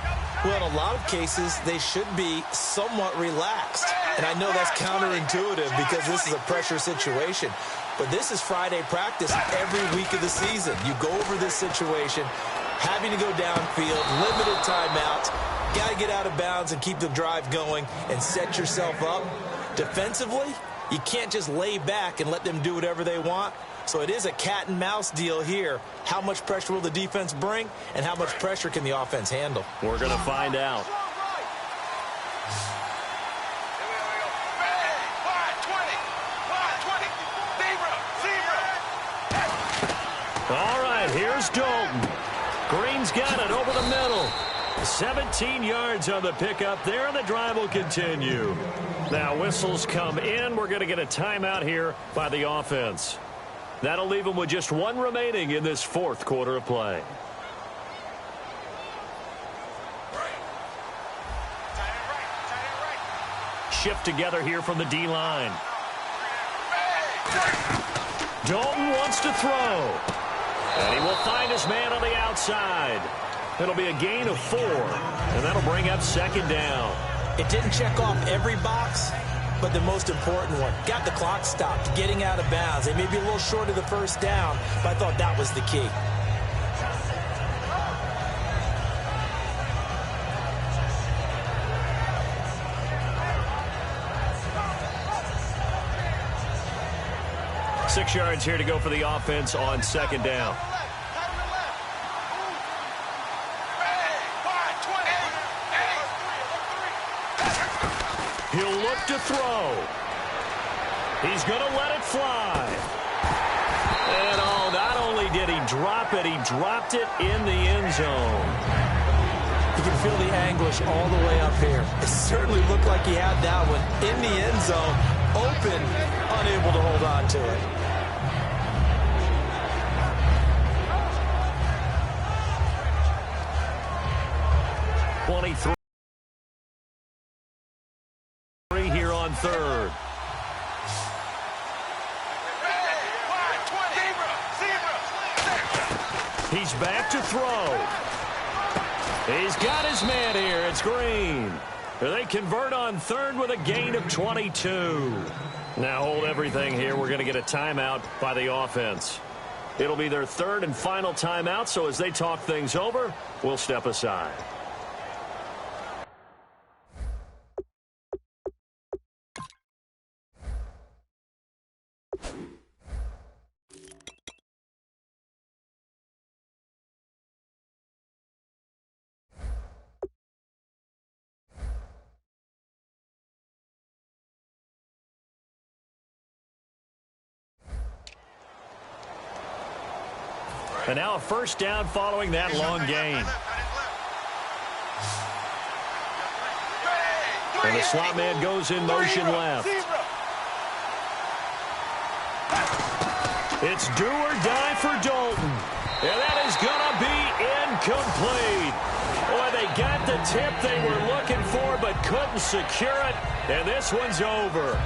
Well, in a lot of cases, they should be somewhat relaxed. And I know that's counterintuitive because this is a pressure situation. But this is Friday practice every week of the season. You go over this situation, having to go downfield, limited timeouts, got to get out of bounds and keep the drive going and set yourself up. Defensively, you can't just lay back and let them do whatever they want. So it is a cat and mouse deal here. How much pressure will the defense bring, and how much pressure can the offense handle? We're going to find out. All right, here's Dalton. Green's got it over the middle. 17 yards on the pickup there, and the drive will continue. Now whistles come in. We're going to get a timeout here by the offense. That'll leave them with just one remaining in this fourth quarter of play. Shift together here from the D-line. Dalton wants to throw. And he will find his man on the outside. It'll be a gain of 4, and that'll bring up second down. It didn't check off every box, but the most important one. Got the clock stopped, getting out of bounds. They may be a little short of the first down, but I thought that was the key. Six yards here to go for the offense on second down. He'll look to throw. He's going to let it fly. And not only did he drop it, he dropped it in the end zone. You can feel the anguish all the way up here. It certainly looked like he had that one in the end zone, open, unable to hold on to it. Here on third. He's back to throw. He's got his man here. It's Green. They convert on third with a gain of 22. Now hold everything here. We're going to get a timeout by the offense. It'll be their third and final timeout, so as they talk things over, we'll step aside. And now a first down following that long gain. And the slot man goes in motion left. It's do or die for Dalton. And that is going to be incomplete. Boy, they got the tip they were looking for but couldn't secure it. And this one's over.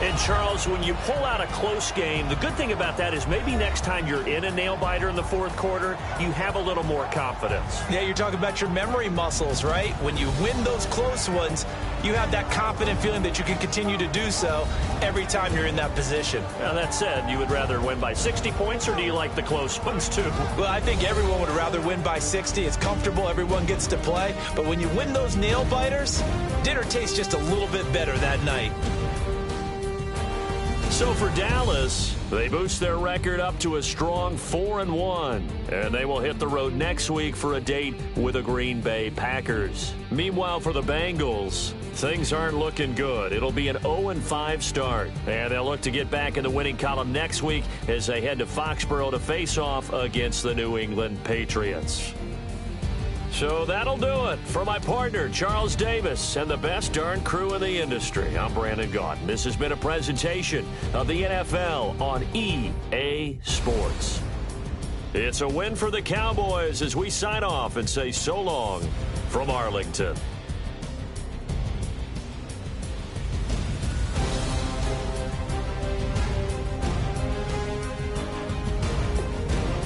And, Charles, when you pull out a close game, the good thing about that is maybe next time you're in a nail-biter in the fourth quarter, you have a little more confidence. Yeah, you're talking about your memory muscles, right? When you win those close ones, you have that confident feeling that you can continue to do so every time you're in that position. Now, that said, you would rather win by 60 points, or do you like the close ones, too? Well, I think everyone would rather win by 60. It's comfortable. Everyone gets to play. But when you win those nail-biters, dinner tastes just a little bit better that night. So for Dallas, they boost their record up to a strong 4-1, and they will hit the road next week for a date with the Green Bay Packers. Meanwhile, for the Bengals, things aren't looking good. It'll be an 0-5 start, and they'll look to get back in the winning column next week as they head to Foxborough to face off against the New England Patriots. So that'll do it. For my partner, Charles Davis, and the best darn crew in the industry, I'm Brandon Gaudin. This has been a presentation of the NFL on EA Sports. It's a win for the Cowboys as we sign off and say so long from Arlington.